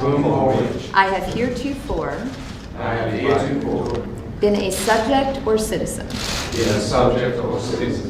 whom or which I have heretofore I have heretofore been a subject or citizen, been a subject or citizen,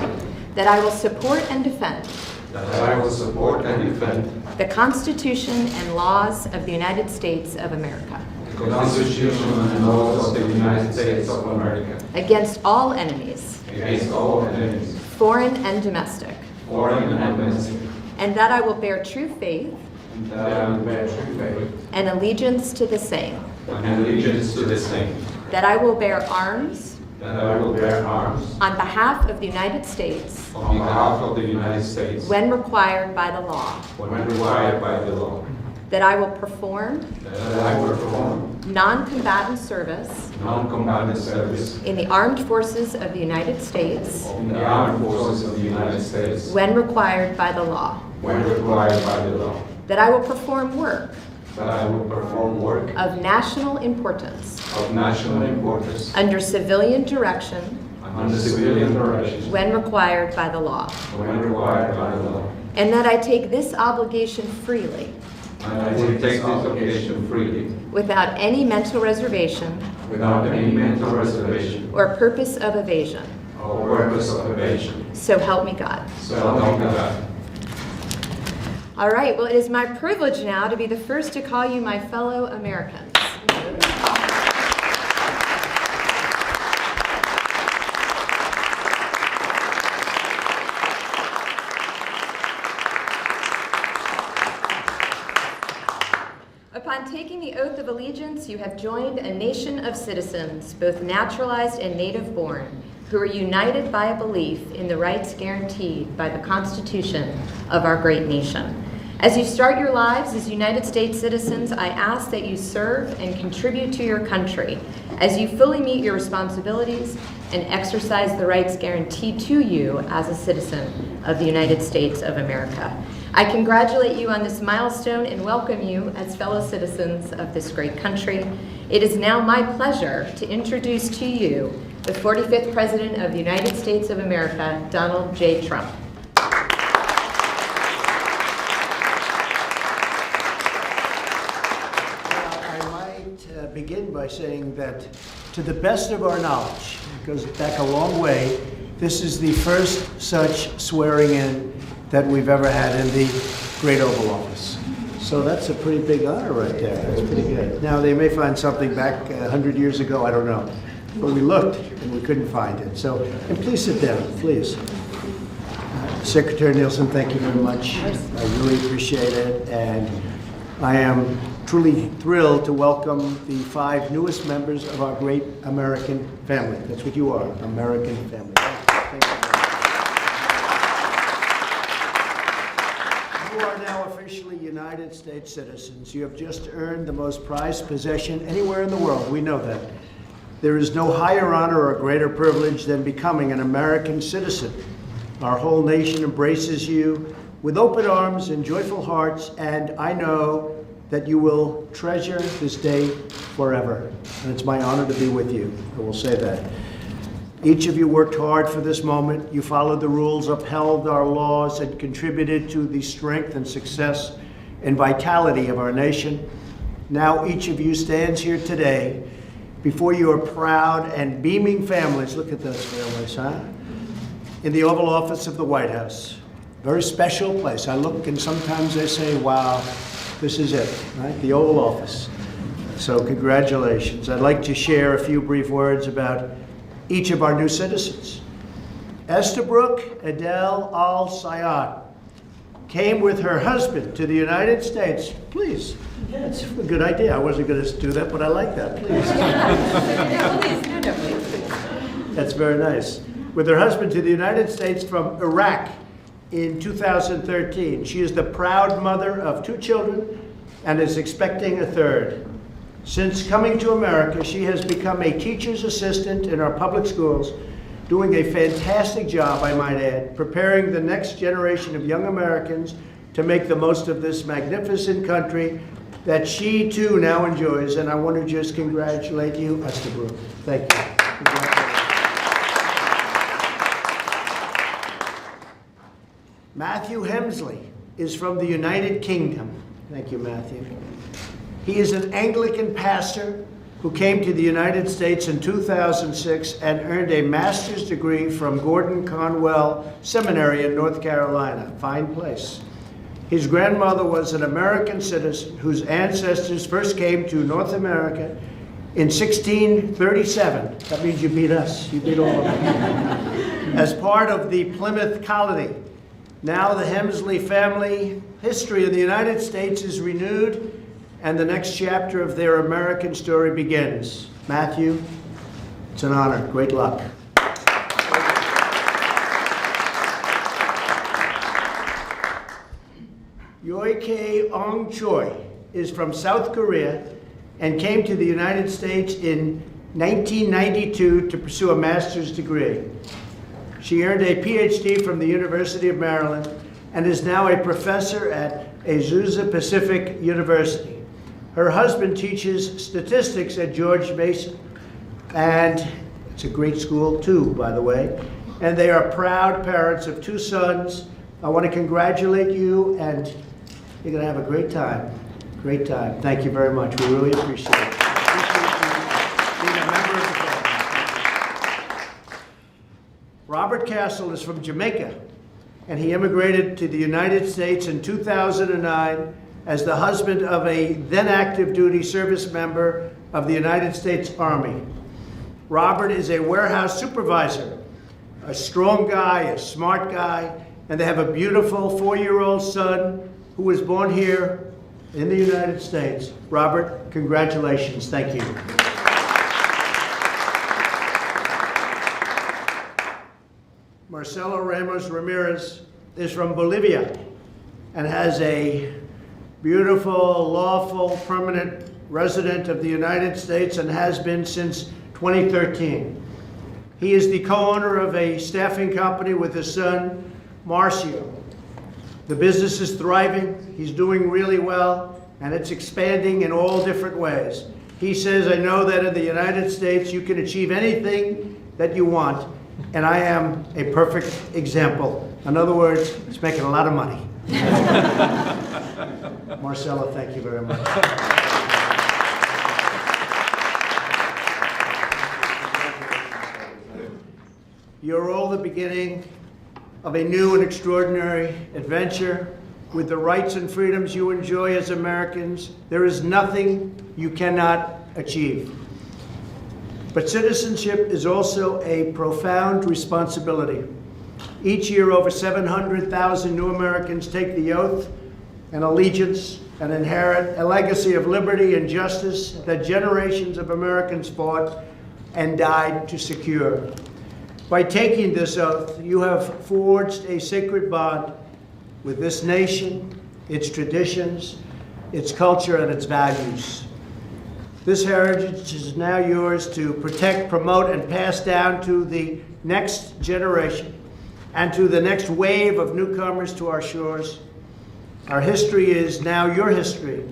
that I will support and defend that I will support and defend the Constitution and laws of the United States of America the Constitution and laws of the United States of America against all enemies, against all enemies, foreign and domestic, foreign and domestic, and that I will bear true faith and that I will bear true faith and allegiance to the same, and allegiance to the same, that I will bear arms that I will bear arms on behalf of the United States on behalf of the United States when required by the law, when required by the law, that I will perform that I will perform non-combatant service non-combatant service in the armed forces of the United States in the armed forces of the United States when required by the law, when required by the law, that I will perform work that I will perform work of national importance of national importance under civilian direction under civilian direction when required by the law, when required by the law, and that I take this obligation freely and I will take this obligation freely without any mental reservation without any mental reservation or purpose of evasion. or purpose of evasion. So help me God. So help me God. All right, well, it is my privilege now to be the first to call you my fellow Americans. Upon taking the oath of allegiance, you have joined a nation of citizens, both naturalized and native born, who are united by a belief in the rights guaranteed by the Constitution of our great nation. As you start your lives as United States citizens, I ask that you serve and contribute to your country as you fully meet your responsibilities and exercise the rights guaranteed to you as a citizen of the United States of America. I congratulate you on this milestone and welcome you as fellow citizens of this great country. It is now my pleasure to introduce to you the 45th President of the United States of America, Donald J. Trump. I might begin by saying that to the best of our knowledge, it goes back a long way, this is the first such swearing in that we've ever had in the Great Oval Office. So that's a pretty big honor right there. That's pretty good. Now, they may find something back 100 years ago, I don't know. But we looked and we couldn't find it. So, and please sit down, please. Secretary Nielsen, thank you very much. I really appreciate it. And I am truly thrilled to welcome the 5 newest members of our great American family. That's what you are, American family. Thank you. You are now officially United States citizens. You have just earned the most prized possession anywhere in the world. We know that. There is no higher honor or greater privilege than becoming an American citizen. Our whole nation embraces you with open arms and joyful hearts, and I know that you will treasure this day forever. And it's my honor to be with you. I will say that. Each of you worked hard for this moment. You followed the rules, upheld our laws, and contributed to the strength and success and vitality of our nation. Now each of you stands here today before your proud and beaming families. Look at those families, huh? In the Oval Office of the White House. Very special place. I look and sometimes I say, wow, this is it, right? The Oval Office. So congratulations. I'd like to share a few brief words about each of our new citizens. Estabrook Adel Al-Sayed came with her husband to the United States. Please. That's a good idea. I wasn't going to do that, but I like that. Please. That's very nice. With her husband to the United States from Iraq in 2013. She is the proud mother of 2 children and is expecting a third. Since coming to America, she has become a teacher's assistant in our public schools, doing a fantastic job, I might add, preparing the next generation of young Americans to make the most of this magnificent country that she too now enjoys. And I want to just congratulate you, Estabrook. Thank you. Congratulations. Matthew Hemsley is from the United Kingdom. Thank you, Matthew. He is an Anglican pastor who came to the United States in 2006 and earned a master's degree from Gordon Conwell Seminary in North Carolina. Fine place. His grandmother was an American citizen whose ancestors first came to North America in 1637. That means you beat us. You beat all of them. As part of the Plymouth colony. Now the Hemsley family history of the United States is renewed, and the next chapter of their American story begins. Matthew, it's an honor. Great luck. Yoike Ong Choi is from South Korea and came to the United States in 1992 to pursue a master's degree. She earned a PhD from the University of Maryland and is now a professor at Azusa Pacific University. Her husband teaches statistics at George Mason, and it's a great school too, by the way. And they are proud parents of 2 sons. I want to congratulate you, and you're going to have a great time. Great time. Thank you very much. We really appreciate it. Being a member of the family. Robert Castle is from Jamaica, and he immigrated to the United States in 2009 as the husband of a then active duty service member of the United States Army. Robert is a warehouse supervisor, a strong guy, a smart guy, and they have a beautiful 4-year-old son who was born here in the United States. Robert, congratulations. Thank you. Marcelo Ramos Ramirez is from Bolivia and has a beautiful, lawful, permanent resident of the United States and has been since 2013. He is the co-owner of a staffing company with his son, Marcio. The business is thriving, he's doing really well, and it's expanding in all different ways. He says, I know that in the United States you can achieve anything that you want, and I am a perfect example. In other words, he's making a lot of money. Marcelo, thank you very much. You're all the beginning of a new and extraordinary adventure. With the rights and freedoms you enjoy as Americans, there is nothing you cannot achieve. But citizenship is also a profound responsibility. Each year, over 700,000 new Americans take the oath and allegiance and inherit a legacy of liberty and justice that generations of Americans fought and died to secure. By taking this oath, you have forged a sacred bond with this nation, its traditions, its culture, and its values. This heritage is now yours to protect, promote, and pass down to the next generation and to the next wave of newcomers to our shores. Our history is now your history.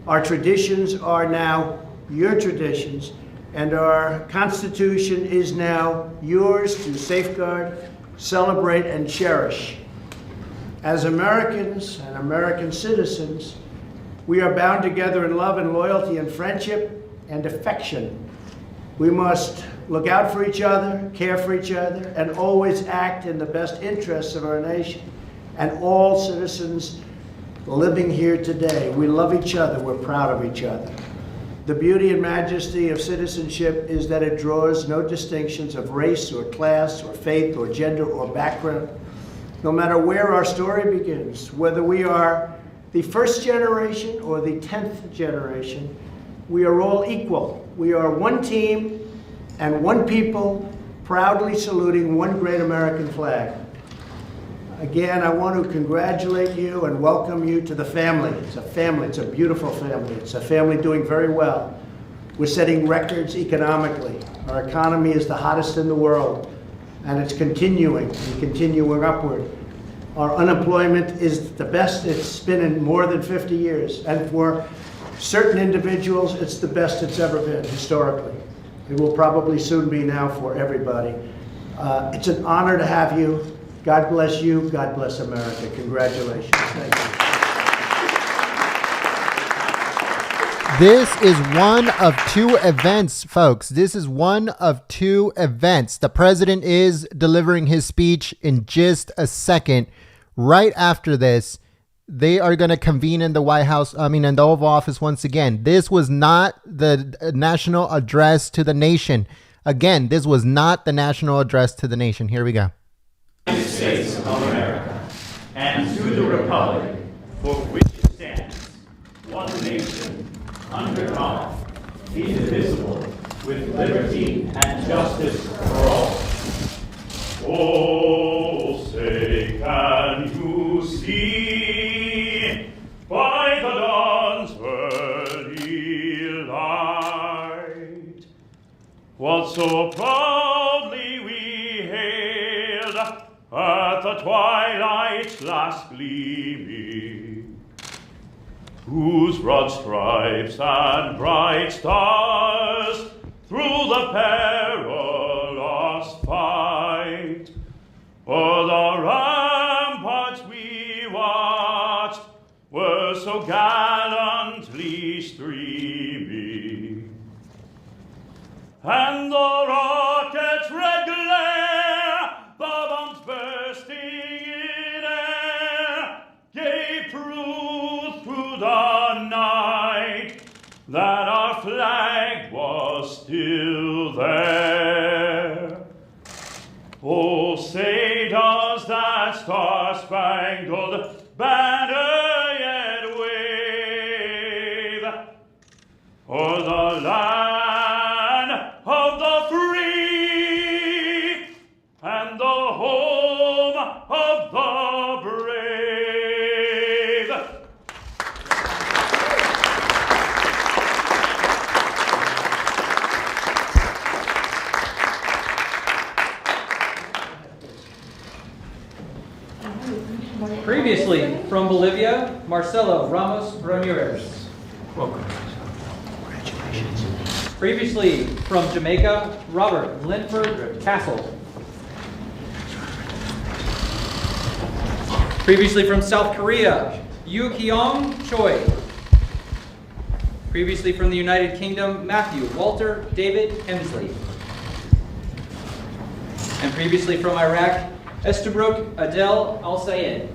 Our traditions are now your traditions. And our Constitution is now yours to safeguard, celebrate, and cherish. As Americans and American citizens, we are bound together in love and loyalty and friendship and affection. We must look out for each other, care for each other, and always act in the best interests of our nation and all citizens living here today. We love each other. We're proud of each other. The beauty and majesty of citizenship is that it draws no distinctions of race or class or faith or gender or background. No matter where our story begins, whether we are the first generation or the 10th generation, we are all equal. We are one team and one people, proudly saluting one great American flag. Again, I want to congratulate you and welcome you to the family. It's a family. It's a beautiful family. It's a family doing very well. We're setting records economically. Our economy is the hottest in the world, and it's continuing and continuing upward. Our unemployment is the best it's been in more than 50 years. And for certain individuals, it's the best it's ever been historically. It will probably soon be now for everybody. It's an honor to have you. God bless you. God bless America. Congratulations. Thank you. This is one of two events, folks. This is one of two events. The president is delivering his speech in just a second. Right after this, they are going to convene in the White House, in the Oval Office once again. This was not the national address to the nation. Again, this was not the national address to the nation. Here we go. United States of America, and to the republic for which it stands, one nation, under God, indivisible, with liberty and justice for all. Oh, say, can you see by the dawn's early light what so proudly we hailed at the twilight's last gleaming, whose broad stripes and bright stars through the perilous fight o'er the ramparts we watched were so gallantly streaming, and the rocket's red glare, the bombs bursting in air, gave proof through the night that our flag was still there. Oh, say, does that star-spangled banner yet wave o'er the land of the free and the home of the brave? Previously from Bolivia, Marcelo Ramos Ramirez. Welcome. Previously from Jamaica, Robert Linford Castle. Previously from South Korea, Yu Kyung Choi. Previously from the United Kingdom, Matthew Walter David Hemsley. And previously from Iraq, Estabrook Adel Al-Sayed.